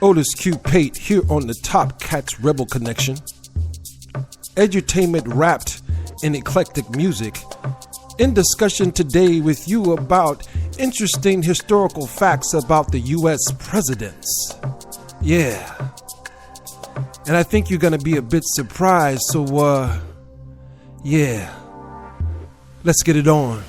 Otis Q. Pate here on the Topkats Rebel Connection. Edutainment wrapped in eclectic music. In discussion today with you about interesting historical facts about the U.S. presidents. Yeah. And I think you're going to be a bit surprised, so, yeah. Let's get it on.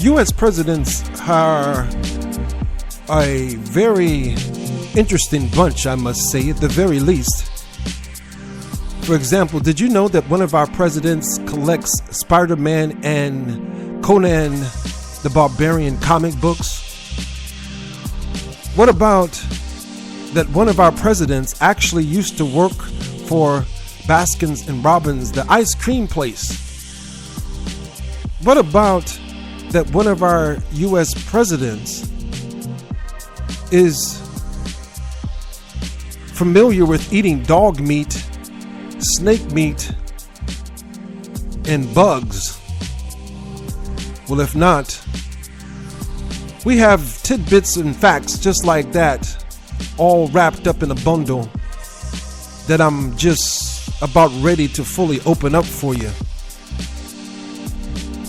U.S. presidents are a very interesting bunch, I must say, at the very least. For example, did you know that one of our presidents collects Spider-Man and Conan the Barbarian comic books? What about that one of our presidents actually used to work for Baskins and Robbins, the ice cream place? What about that one of our U.S. presidents is familiar with eating dog meat, snake meat, and bugs? Well, if not, we have tidbits and facts just like that, all wrapped up in a bundle that I'm just about ready to fully open up for you.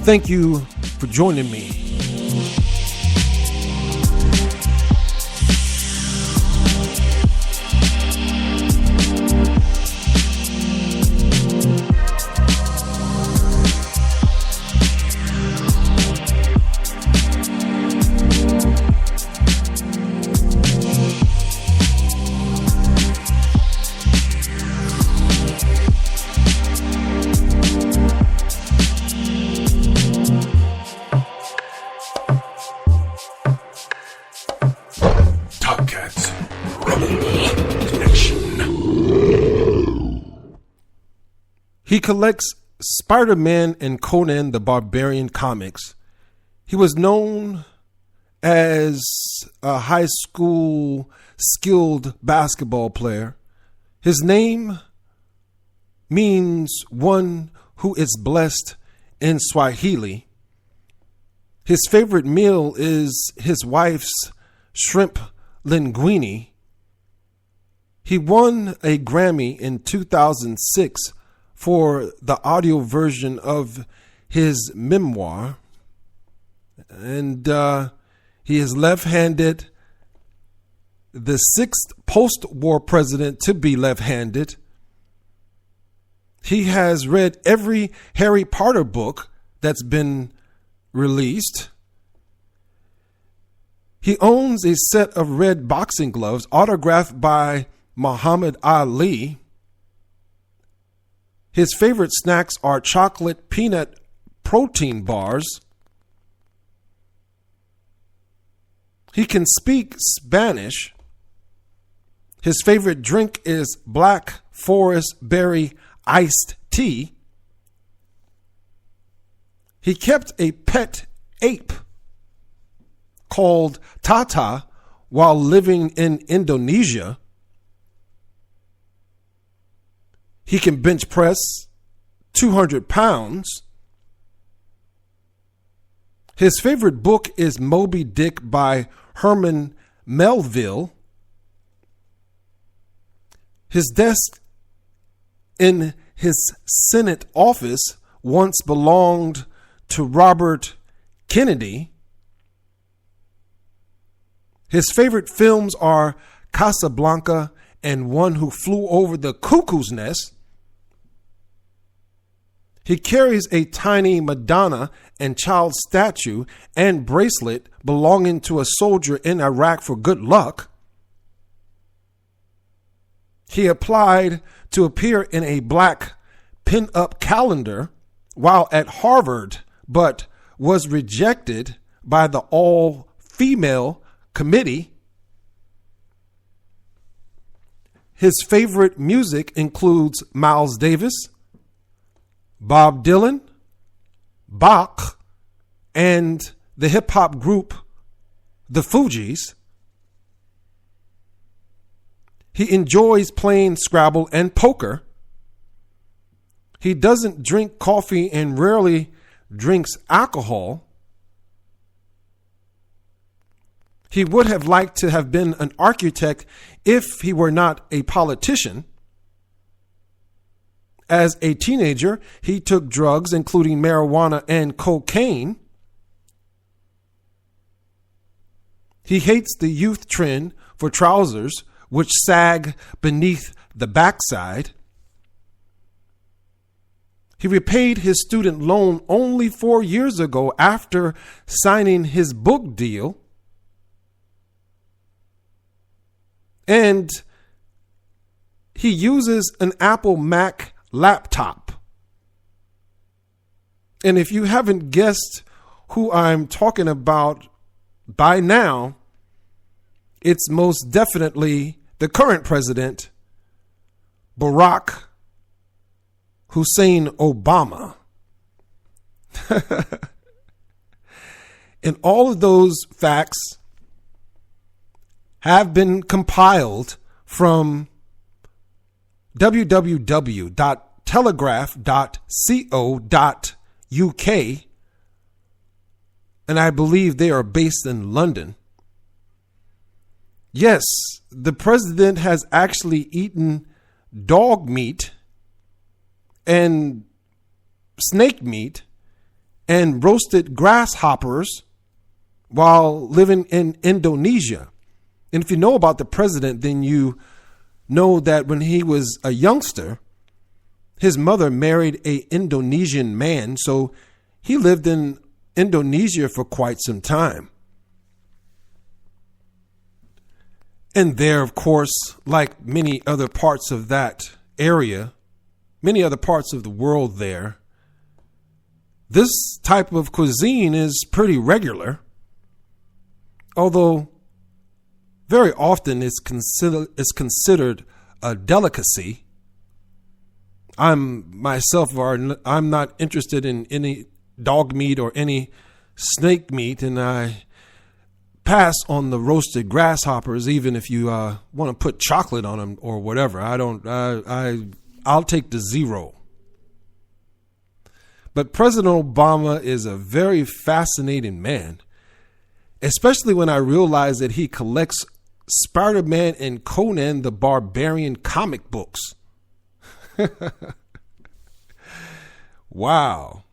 Thank you for joining me. He collects Spider-Man and Conan the Barbarian comics. He was known as a high school skilled basketball player. His name means one who is blessed in Swahili. His favorite meal is his wife's shrimp linguine. He won a Grammy in 2006 for the audio version of his memoir. And he is left-handed, the sixth post-war president to be left-handed. He has read every Harry Potter book that's been released. He owns a set of red boxing gloves autographed by Muhammad Ali. His favorite snacks are chocolate peanut protein bars. He can speak Spanish. His favorite drink is Black Forest Berry iced tea. He kept a pet ape called Tata while living in Indonesia. He can bench press 200 pounds. His favorite book is Moby Dick by Herman Melville. His desk in his Senate office once belonged to Robert Kennedy. His favorite films are Casablanca, and One Who Flew Over the Cuckoo's Nest. He carries a tiny Madonna and child statue and bracelet belonging to a soldier in Iraq for good luck. He applied to appear in a black pin-up calendar while at Harvard, but was rejected by the all-female committee. His favorite music includes Miles Davis, Bob Dylan, Bach, and the hip-hop group The Fugees. He enjoys playing Scrabble and poker. He doesn't drink coffee and rarely drinks alcohol. He would have liked to have been an architect if he were not a politician. As a teenager, he took drugs, including marijuana and cocaine. He hates the youth trend for trousers, which sag beneath the backside. He repaid his student loan only 4 years ago after signing his book deal. And he uses an Apple Mac laptop. And if you haven't guessed who I'm talking about by now, it's most definitely the current president, Barack Hussein Obama. And all of those facts have been compiled from www.telegraph.co.uk, and I believe they are based in London. Yes, the president has actually eaten dog meat and snake meat and roasted grasshoppers while living in Indonesia. And if you know about the president, then you know that when he was a youngster, his mother married an Indonesian man, so he lived in Indonesia for quite some time. And there, of course, like many other parts of that area, many other parts of the world there, this type of cuisine is pretty regular, although very often it's considered a delicacy. I'm not interested in any dog meat or any snake meat, and I pass on the roasted grasshoppers, even if you want to put chocolate on them or whatever. I'll take the zero. But President Obama is a very fascinating man, especially when I realize that he collects Spider-Man and Conan the Barbarian comic books. Wow,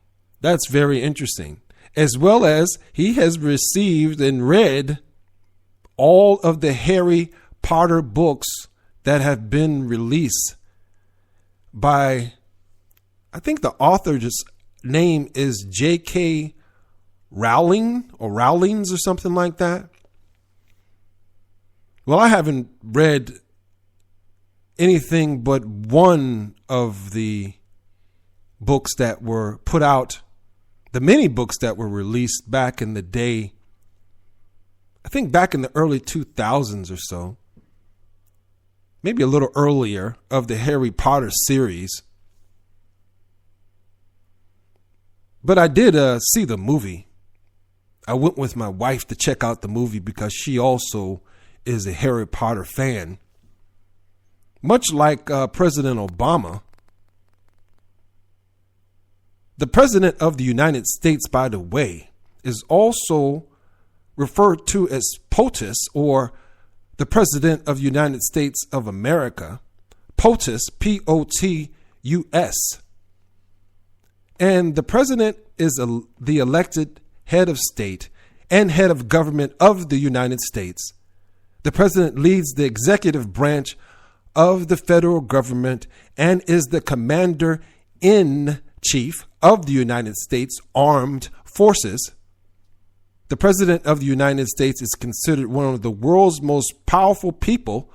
that's very interesting. As well as he has received and read all of the Harry Potter books that have been released by, I think the author's name is J.K. Rowling or Rowlings or something like that. Well, I haven't read anything but one of the books that were put out, the many books that were released back in the day, I think back in the early 2000s or so, maybe a little earlier, of the Harry Potter series. But I did see the movie. I went with my wife to check out the movie because she also is a Harry Potter fan. Much like President Obama. The President of the United States, by the way, is also referred to as POTUS, or the President of the United States of America. POTUS, P-O-T-U-S. And the President is the elected head of state and head of government of the United States, The president leads the executive branch of the federal government and is the commander-in-chief of the United States Armed Forces. The president of the United States is considered one of the world's most powerful people,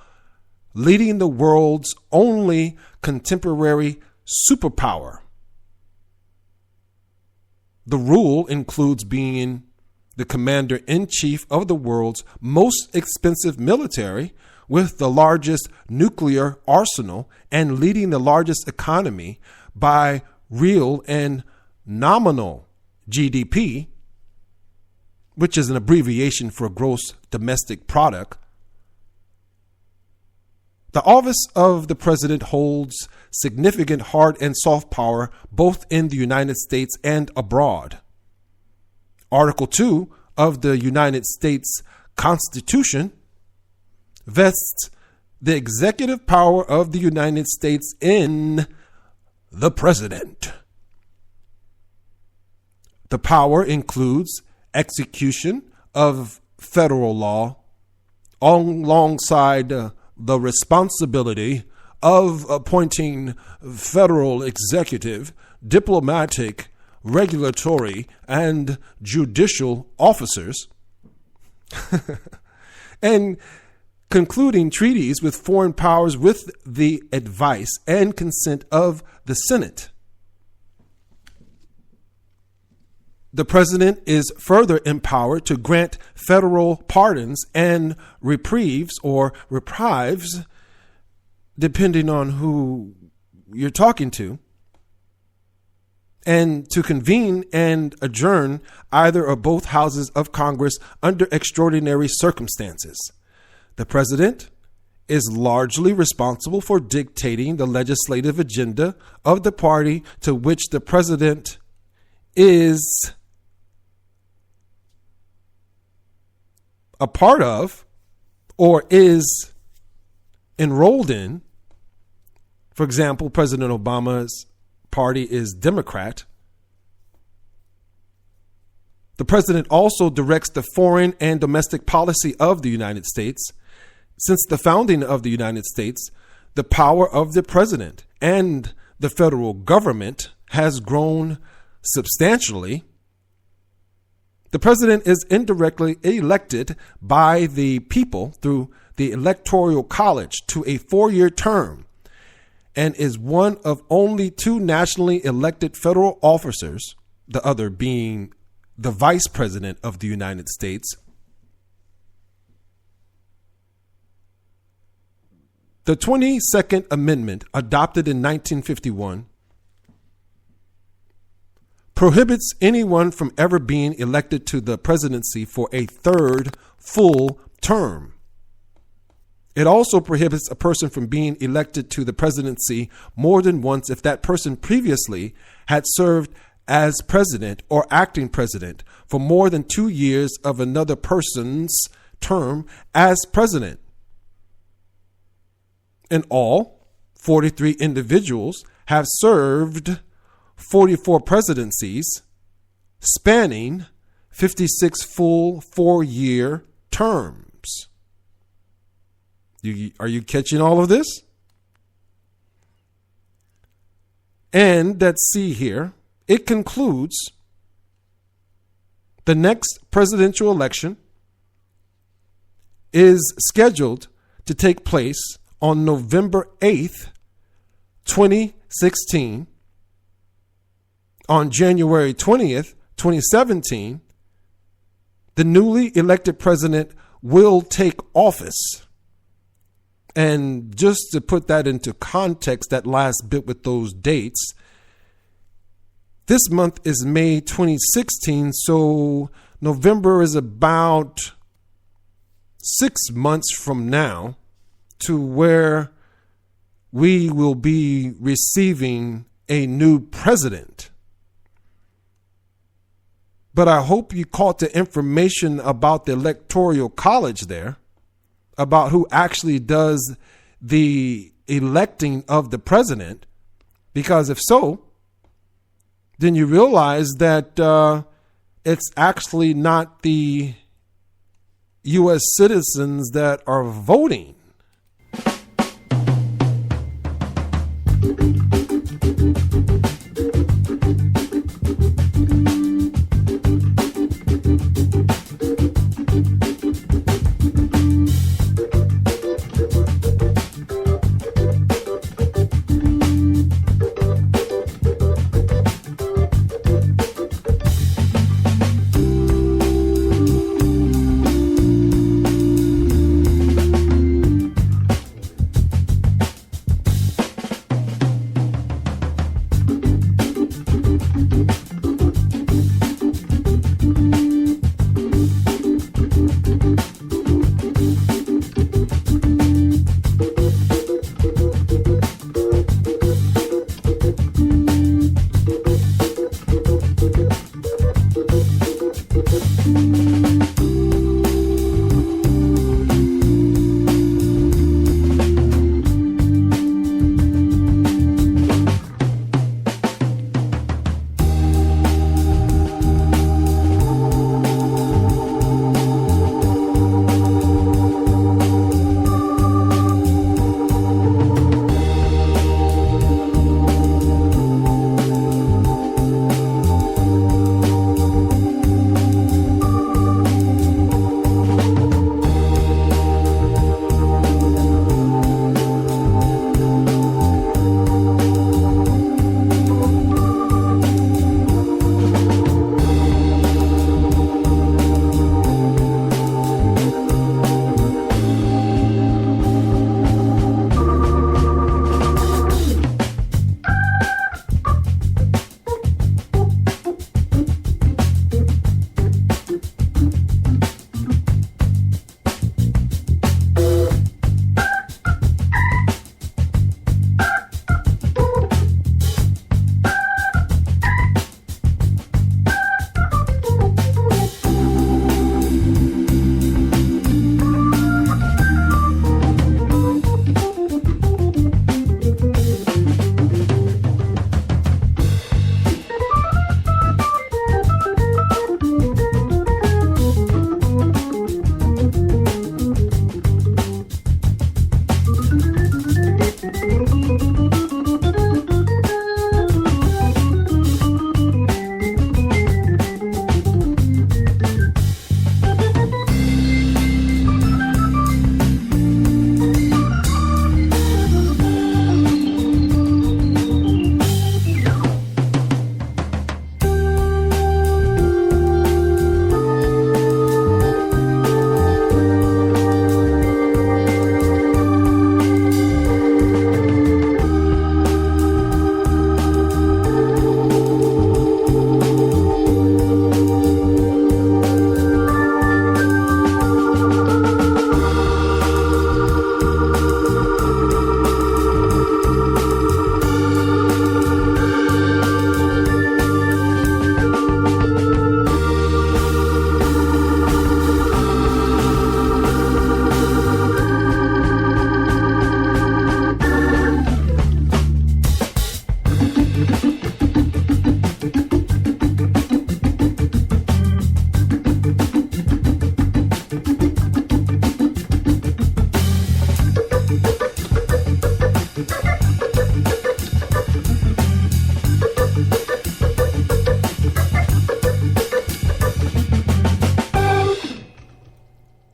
leading the world's only contemporary superpower. The rule includes being the commander-in-chief of the world's most expensive military with the largest nuclear arsenal and leading the largest economy by real and nominal GDP, which is an abbreviation for gross domestic product. The office of the president holds significant hard and soft power both in the United States and abroad. Article 2 of the United States Constitution vests the executive power of the United States in the president. The power includes execution of federal law alongside the responsibility of appointing federal executive, diplomatic, regulatory, and judicial officers, and concluding treaties with foreign powers with the advice and consent of the Senate. The president is further empowered to grant federal pardons and reprieves or reprieves, depending on who you're talking to, and to convene and adjourn either or both houses of Congress under extraordinary circumstances. The president is largely responsible for dictating the legislative agenda of the party to which the president is a part of or is enrolled in. For example, President Obama's party is Democrat. The president also directs the foreign and domestic policy of the United States. Since the founding of the United States, the power of the president and the federal government has grown substantially. The president is indirectly elected by the people through the Electoral College to a 4-year term and is one of only 2 nationally elected federal officers, the other being the Vice President of the United States. The 22nd Amendment, adopted in 1951, prohibits anyone from ever being elected to the presidency for a 3rd full term. It also prohibits a person from being elected to the presidency more than once if that person previously had served as president or acting president for more than 2 years of another person's term as president. In all, 43 individuals have served 44 presidencies spanning 56 full 4-year terms. Are you catching all of this? And let's see here. It concludes the next presidential election is scheduled to take place on November 8th, 2016. On January 20th, 2017, the newly elected president will take office. And just to put that into context, that last bit with those dates, this month is May 2016, so November is about 6 months from now to where we will be receiving a new president. But I hope you caught the information about the Electoral College there, about who actually does the electing of the president, because if so, then you realize that it's actually not the U.S. citizens that are voting.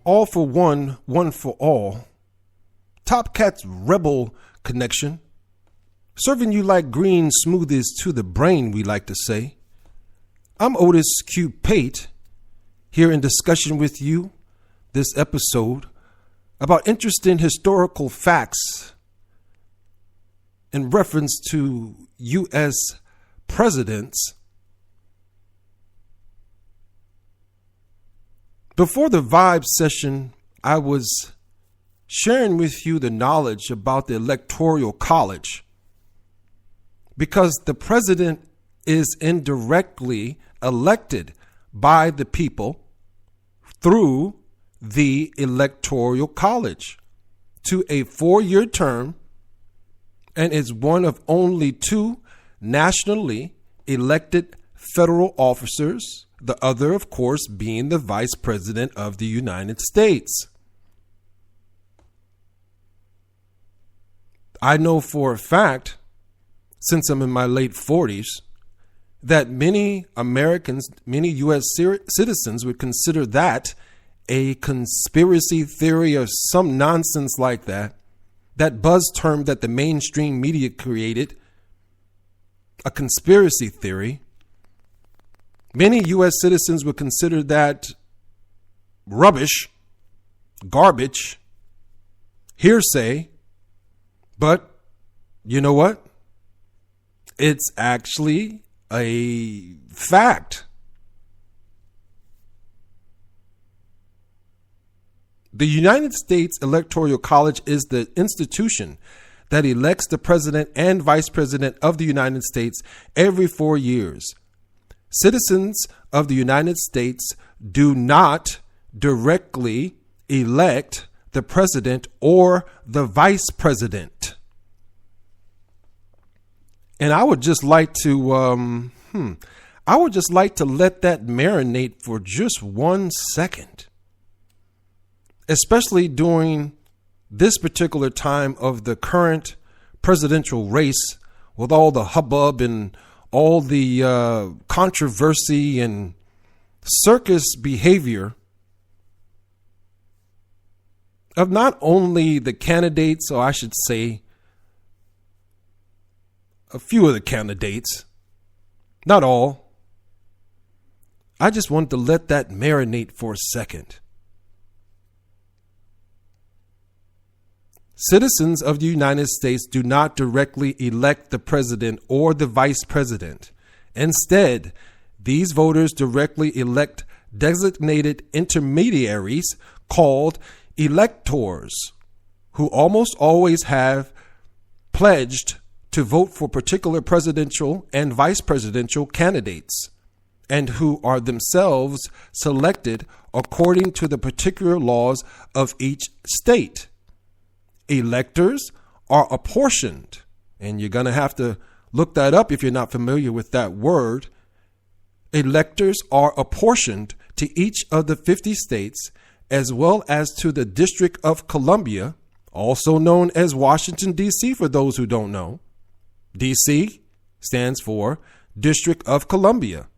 All for one, one for all. Topkats Rebel Connection. Serving you like green smoothies to the brain, we like to say. I'm Otis Q. Pate, here in discussion with you this episode about interesting historical facts in reference to U.S. presidents. Before the Vibe session, I was sharing with you the knowledge about the Electoral College, because the president is indirectly elected by the people through the Electoral College to a 4-year term, and is one of only 2 nationally elected federal officers, the other, of course, being the Vice President of the United States. I know for a fact, since I'm in my late 40s, that many Americans, many U.S. citizens would consider that a conspiracy theory or some nonsense like that. That buzz term that the mainstream media created, a conspiracy theory. Many U.S. citizens would consider that rubbish, garbage, hearsay. But you know what? It's actually a fact. The United States Electoral College is the institution that elects the president and vice president of the United States every 4 years. Citizens of the United States do not directly elect the president or the vice president. And I would just like to, let that marinate for just 1 second, especially during this particular time of the current presidential race, with all the hubbub and all the controversy and circus behavior of not only the candidates, or I should say a few of the candidates, not all. I just wanted to let that marinate for a second. Citizens of the United States do not directly elect the president or the vice president. Instead, these voters directly elect designated intermediaries called electors, who almost always have pledged to vote for particular presidential and vice presidential candidates, and who are themselves selected according to the particular laws of each state. Electors are apportioned, and you're going to have to look that up if you're not familiar with that word. Electors are apportioned to each of the 50 states, as well as to the District of Columbia, also known as Washington, D.C. for those who don't know. D.C. stands for District of Columbia.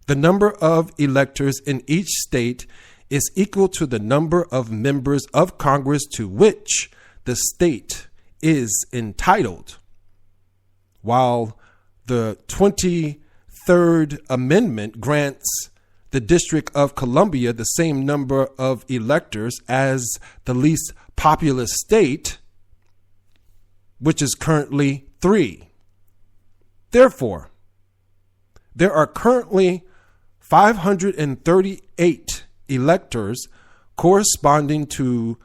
The number of electors in each state is equal to the number of members of Congress to which the state is entitled. While the 23rd Amendment grants the District of Columbia the same number of electors as the least populous state, which is currently 3. Therefore, there are currently 538 electors corresponding to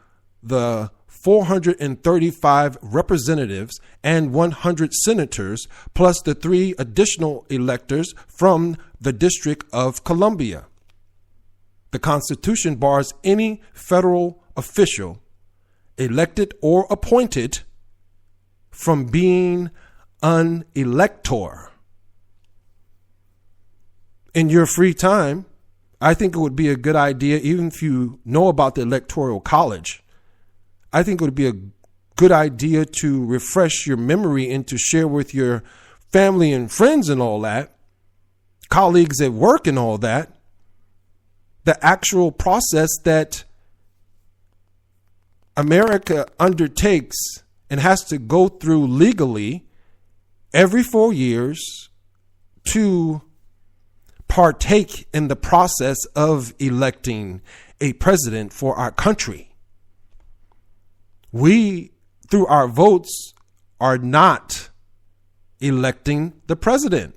the 435 representatives and 100 senators, plus the 3 additional electors from the District of Columbia. The Constitution bars any federal official, elected or appointed, from being an elector. In your free time, I think it would be a good idea, even if you know about the Electoral College, I think it would be a good idea to refresh your memory and to share with your family and friends and all that, colleagues at work and all that, the actual process that America undertakes and has to go through legally every 4 years to partake in the process of electing a president for our country. We, through our votes, are not electing the president.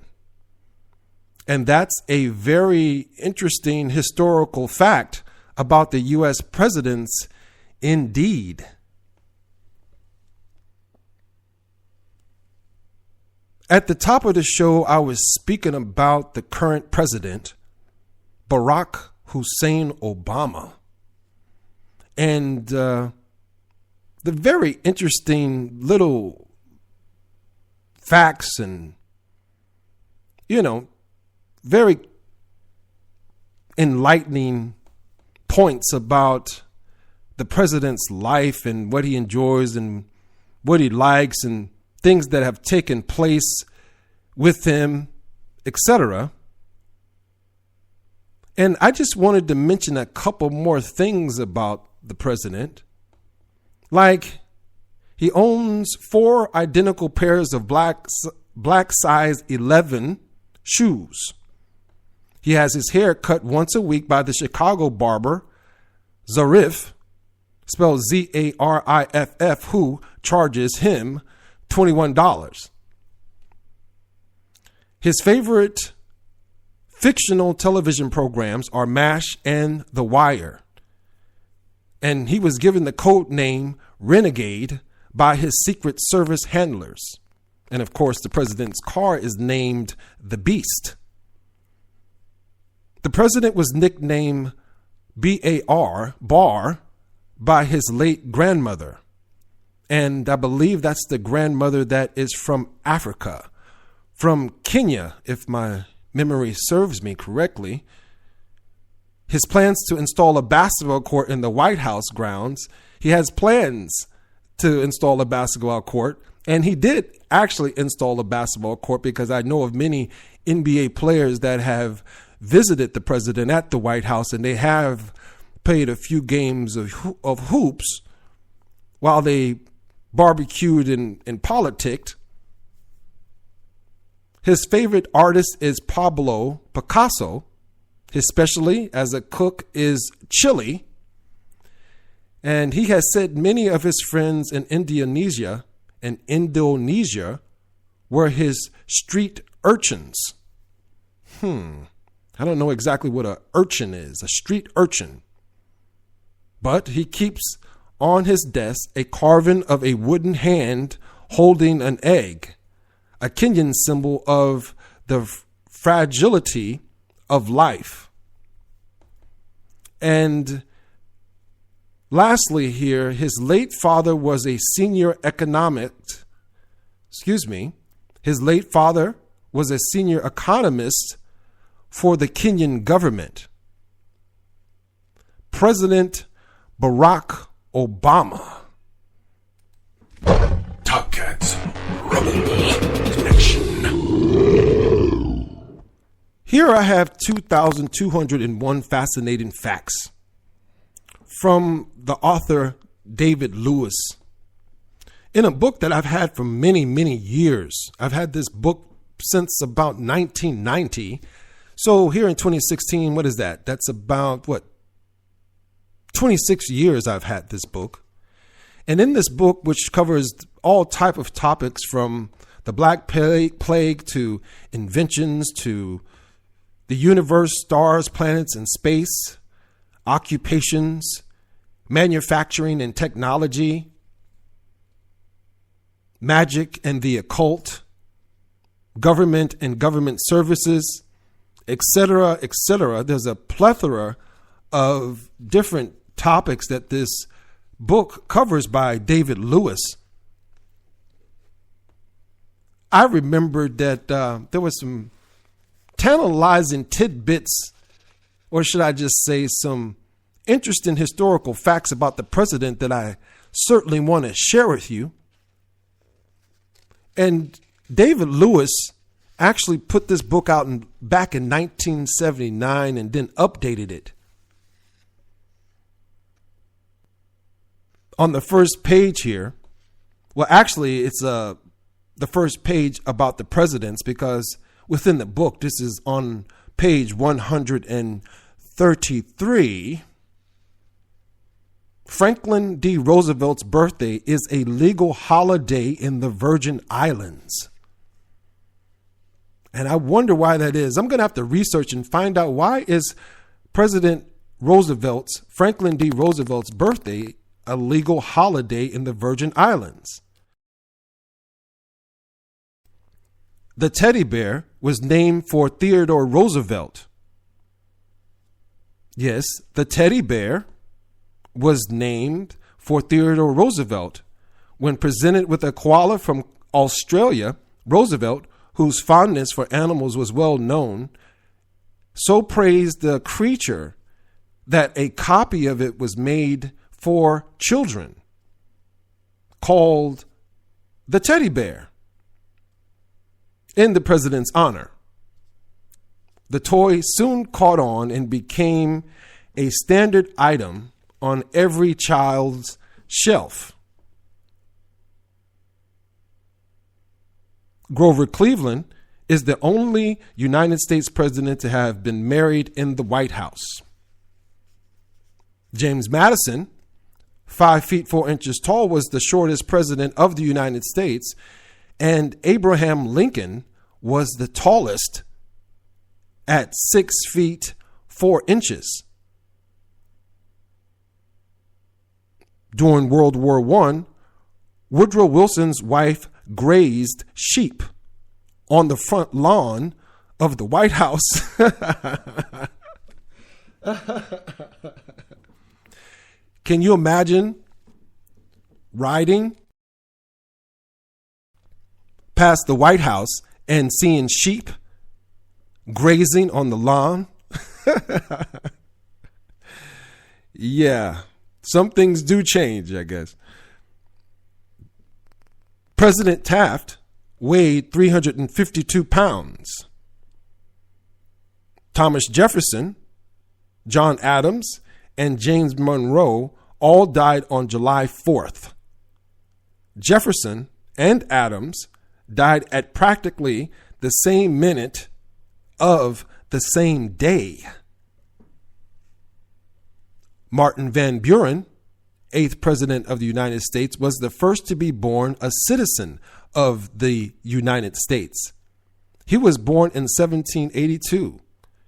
And that's a very interesting historical fact about the U.S. presidents indeed. At the top of the show, I was speaking about the current president, Barack Hussein Obama, and the very interesting little facts and, very enlightening points about the president's life and what he enjoys and what he likes and things that have taken place with him, etc. And I just wanted to mention a couple more things about the president. Like, he owns 4 identical pairs of black size 11 shoes. He has his hair cut once a week by the Chicago barber, Zarif, spelled Zariff, who charges him $21. His favorite fictional television programs are MASH and The Wire. And he was given the code name Renegade by his Secret Service handlers. And of course, the president's car is named the Beast. The president was nicknamed Bar, by his late grandmother. And I believe that's the grandmother that is from Africa, from Kenya, if my memory serves me correctly. His plans to install a basketball court in the White House grounds. He has plans to install a basketball court, and he did actually install a basketball court, because I know of many NBA players that have visited the president at the White House, and they have played a few games of hoops while they barbecued and politicked. His favorite artist is Pablo Picasso. His specialty as a cook is chili. And he has said many of his friends in Indonesia were his street urchins. I don't know exactly what an urchin is, a street urchin. But he keeps on his desk a carving of a wooden hand holding an egg, a Kenyan symbol of the fragility of life. And lastly here, his late father was a senior economist for the Kenyan government. President Barack Obama. Topkats, Rebel Connection. Here I have 2,201 fascinating facts from the author David Lewis, in a book that I've had for many, many years. I've had this book since about 1990. So here in 2016, what is that? That's about 26 years I've had this book. And in this book, which covers all type of topics from the Black Plague to inventions to the universe, stars, planets, and space, occupations, manufacturing and technology, magic and the occult, government and government services, etc., etc. There's a plethora of different topics that this book covers by David Lewis. I remembered that there was some tantalizing tidbits, or should I just say some interesting historical facts about the president that I certainly want to share with you. And David Lewis actually put this book out back in 1979 and then updated it. On the first page here, well, actually, it's the first page about the presidents, because within the book, this is on page 133. Franklin D. Roosevelt's birthday is a legal holiday in the Virgin Islands. And I wonder why that is. I'm going to have to research and find out, why is Franklin D. Roosevelt's birthday a legal holiday in the Virgin Islands? The teddy bear was named for Theodore Roosevelt. Yes, the teddy bear was named for Theodore Roosevelt. When presented with a koala from Australia, Roosevelt, whose fondness for animals was well known, so praised the creature that a copy of it was made for children called the teddy bear in the president's honor. The toy soon caught on and became a standard item on every child's shelf. Grover Cleveland is the only United States president to have been married in the White House. James Madison, 5 feet 4 inches tall, was the shortest president of the United States, and Abraham Lincoln was the tallest at 6 feet 4 inches. During World War I, Woodrow Wilson's wife grazed sheep on the front lawn of the White House. Can you imagine riding past the White House and seeing sheep grazing on the lawn? Yeah, some things do change, I guess. President Taft weighed 352 pounds. Thomas Jefferson, John Adams, and James Monroe all died on July 4th. Jefferson and Adams died at practically the same minute of the same day. Martin Van Buren, 8th President of the United States, was the first to be born a citizen of the United States. He was born in 1782,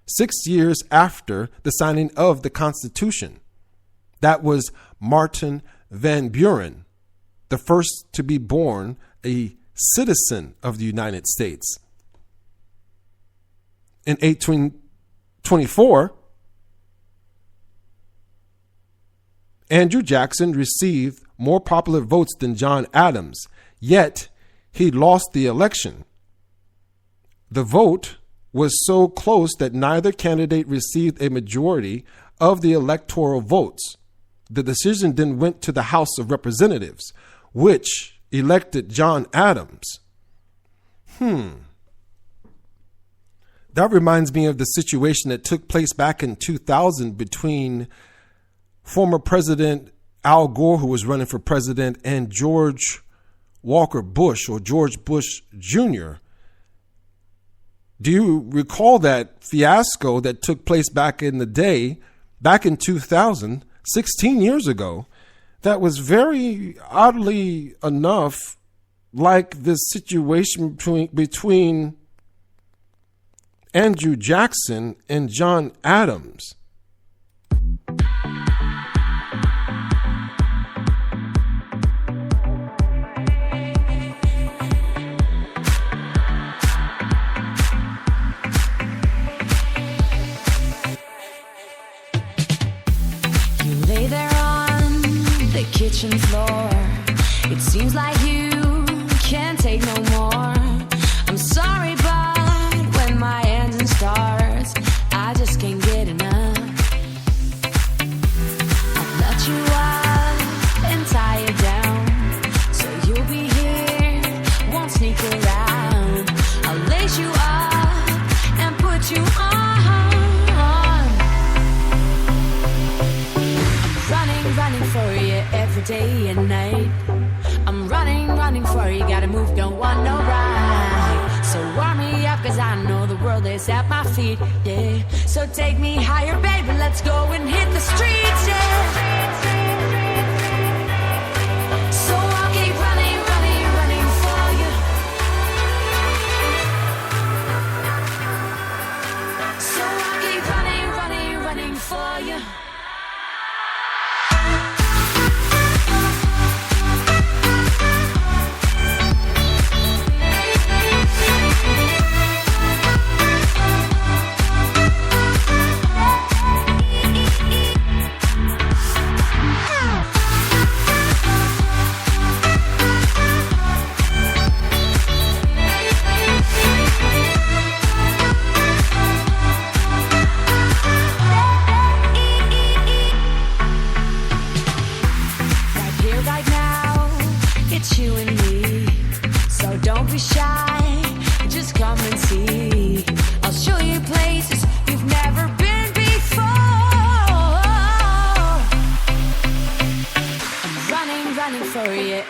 6 years after the signing of the Constitution. That was Martin Van Buren, the first to be born a citizen of the United States. In 1824, Andrew Jackson received more popular votes than John Adams, yet he lost the election. The vote was so close that neither candidate received a majority of the electoral votes. The decision then went to the House of Representatives, which elected John Adams. That reminds me of the situation that took place back in 2000 between former President Al Gore, who was running for president, and George Walker Bush, or George Bush Jr. Do you recall that fiasco that took place back in the day, back in 2000, 16 years ago? That was very oddly enough like this situation between Andrew Jackson and John Adams. Kitchen floor, it seems like you can't take no more. I'm sorry, but when my engine starts, I just can't get enough. I'll let you up and tie you down, so you'll be here, won't sneak around. I'll lace you up and put you on. I'm running for you every day and night. I'm running for you, gotta move, don't want no ride. So warm me up, cause I know the world is at my feet, yeah. So take me higher, baby, let's go and hit the streets, yeah. So I'll keep running for you. So I'll keep running for you.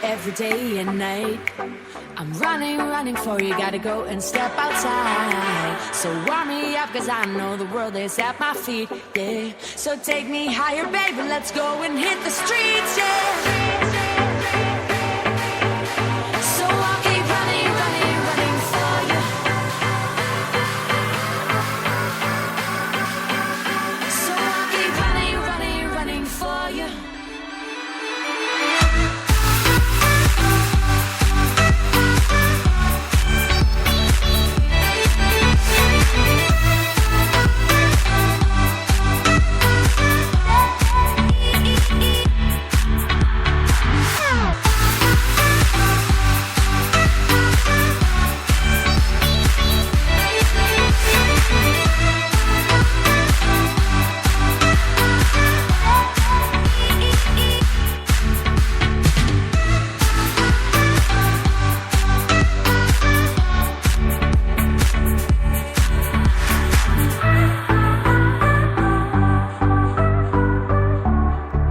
every day and night. I'm running, running for you, gotta go and step outside. So warm me up, cause I know the world is at my feet, yeah. So take me higher, baby, let's go and hit the streets, yeah. So I'll keep running, running, running for you. So I'll keep running, running, running for you.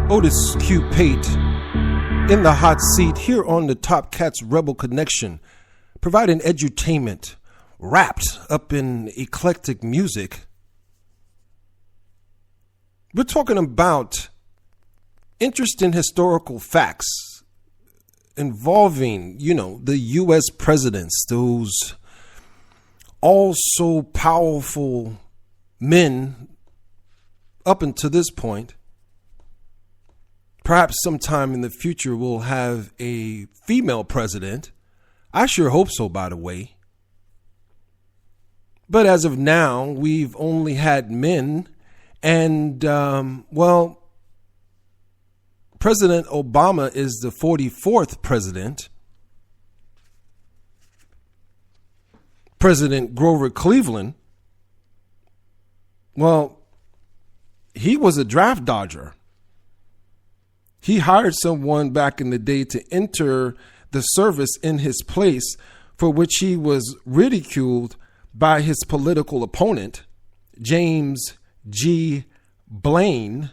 POTUS Q Pate in the hot seat here on the Topkats Rebel Connection, providing edutainment wrapped up in eclectic music. We're talking about interesting historical facts involving, the U.S. presidents, those also powerful men up until this point. Perhaps sometime in the future we'll have a female president. I sure hope so, by the way. But as of now, we've only had men. And, President Obama is the 44th president. President Grover Cleveland, he was a draft dodger. He hired someone back in the day to enter the service in his place, for which he was ridiculed by his political opponent, James G. Blaine.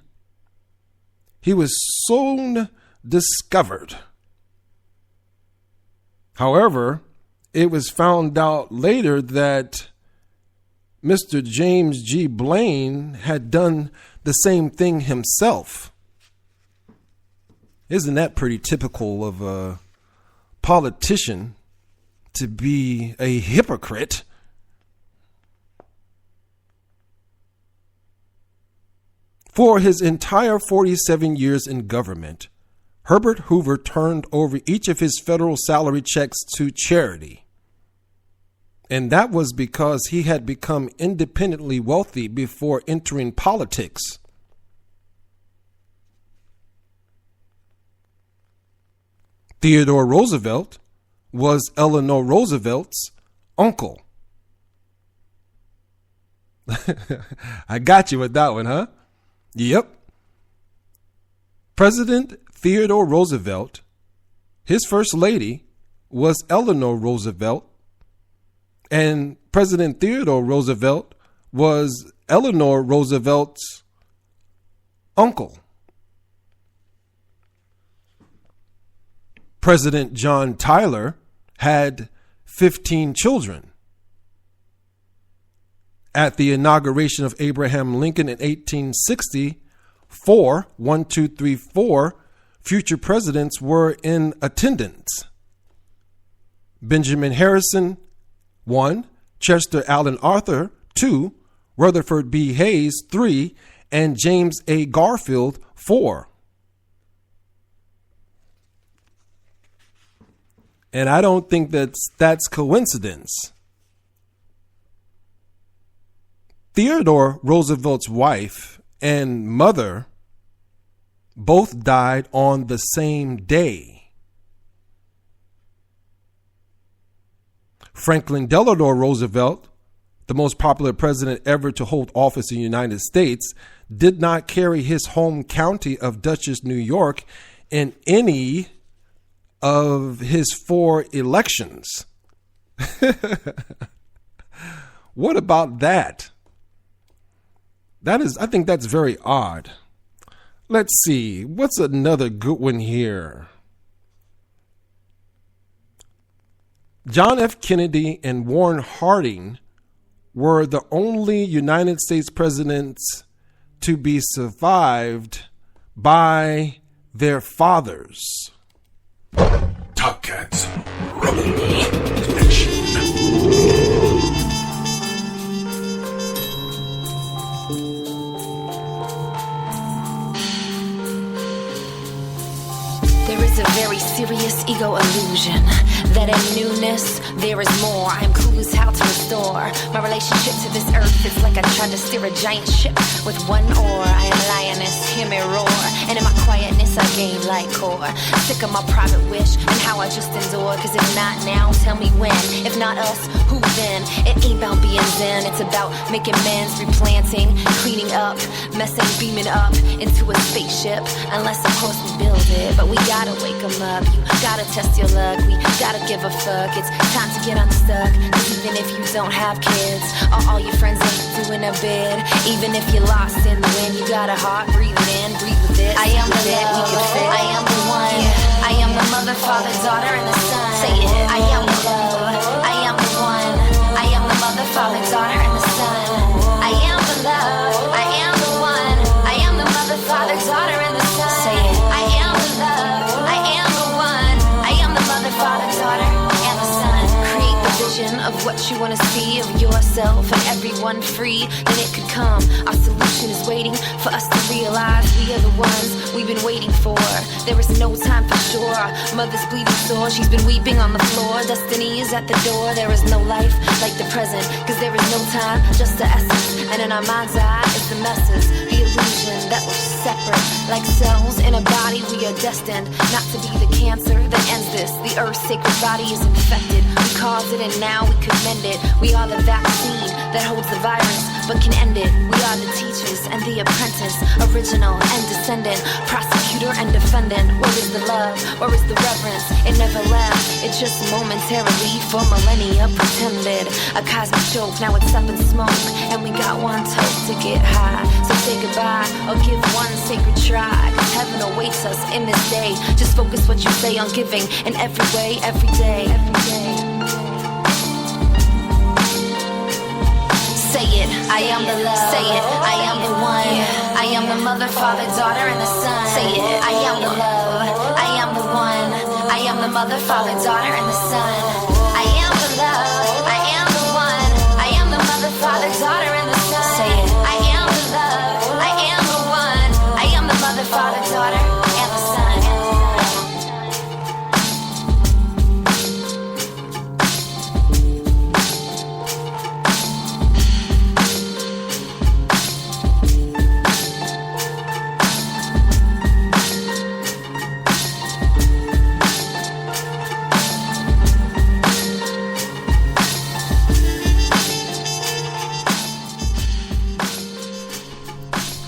He was soon discovered. However, it was found out later that Mr. James G. Blaine had done the same thing himself. Isn't that pretty typical of a politician to be a hypocrite? For his entire 47 years in government, Herbert Hoover turned over each of his federal salary checks to charity. And that was because he had become independently wealthy before entering politics. Theodore Roosevelt was Eleanor Roosevelt's uncle. I got you with that one, huh? Yep. President Theodore Roosevelt, his first lady was Eleanor Roosevelt, and President Theodore Roosevelt was Eleanor Roosevelt's uncle. President John Tyler had 15 children. At the inauguration of Abraham Lincoln in 1860, 4 future presidents were in attendance. Benjamin Harrison, 1, Chester Alan Arthur, 2, Rutherford B. Hayes, 3, and James A. Garfield, 4. And I don't think that's coincidence. Theodore Roosevelt's wife and mother both died on the same day. Franklin Delano Roosevelt, the most popular president ever to hold office in the United States, did not carry his home county of Dutchess, New York, in any of his 4 elections. What about that? I think that's very odd. Let's see. What's another good one here? John F. Kennedy and Warren Harding were the only United States presidents to be survived by their fathers. Topkats, rebel connection. There is a very serious ego illusion that in newness there is more. I'm clueless how to restore my relationship to this earth. It's like I tried to steer a giant ship with one oar. I am lioness, hear me roar, and in my quietness I gain light core. Sick of my private wish and how I just endure. Cause if not now, tell me when. If not us, who then? It ain't about being zen, it's about making amends, replanting, cleaning up, messing, beaming up into a spaceship. Unless of course we build it, but we gotta wake 'em up. You gotta test your luck, we gotta give a fuck. It's time to get unstuck. Cause even if you don't have kids, or all your friends ain't doing a bid, even if you're lost in the wind, you got a heart, breathe it in, breathe with it. I am the love, I am the one, I am the mother, father, daughter, and the son. Say it. I am the love, I am the one, I am the mother, father, daughter, and the son. I am the love, I am the one, I am the mother, father, daughter, and the son. Say it. I am the love, I am the one, I am the mother, father, daughter, and the son. Create the vision of what you want to see of yourself and everyone free, then it could come. Our solution is waiting for us to realize we are the ones we've been waiting for. There is no time for sure. Our mother's bleeding sore, she's been weeping on the floor. Destiny is at the door. There is no life like the present, cause there is no time, just the essence. And in our mind's eye is the messes, the illusion that we're separate. Like cells in a body, we are destined not to be the cancer that ends this. The earth's sacred body is infected. We caused it and now we could mend it. We are the vaccine that holds the virus but can end it. We are the teachers and the apprentice, original and descendant, prosecutor and defendant. Where is the love? Where is the reverence? It never left. It just momentarily for millennia pretended. A cosmic joke, now it's up in smoke, and we got one toke to get high. So say goodbye or give one sacred try, cause heaven awaits us in this day. Just focus what you say on giving in every way, every day, every day. Say it, I am the love. Say it, I am the one. I am the mother, father, daughter, and the son. Say it, I am the love. I am the one. I am the mother, father, daughter, and the son. I am the love. I am the one. I am the mother, father, daughter, and the son. Say it, I am the love. I am the one. I am the mother, father, daughter, and the son.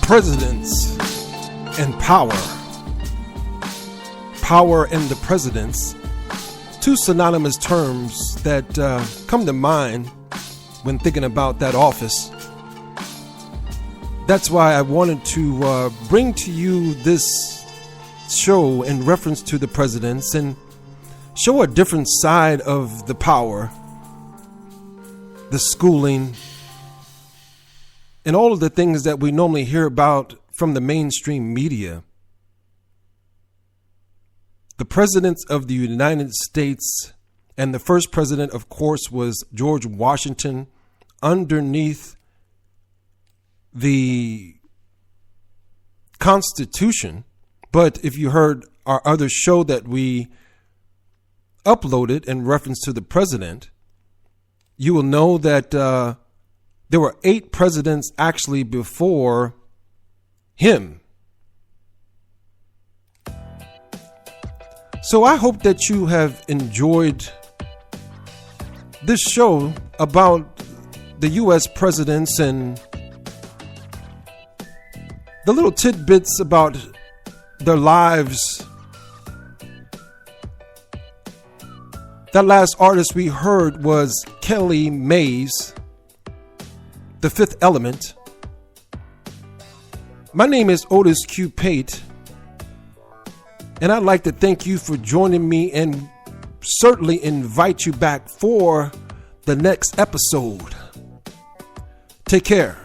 Presidents and power. Power and the presidents. Two synonymous terms that come to mind when thinking about that office. That's why I wanted to bring to you this show in reference to the presidents and show a different side of the power, the schooling, and all of the things that we normally hear about from the mainstream media. The presidents of the United States, and the first president, of course, was George Washington, underneath the Constitution. But if you heard our other show that we uploaded in reference to the president, you will know that there were 8 presidents actually before him. So I hope that you have enjoyed this show about the U.S. presidents and the little tidbits about their lives. That last artist we heard was Kelly Mays, The Fifth Element. My name is Otis Q. Pate, and I'd like to thank you for joining me and certainly invite you back for the next episode. Take care.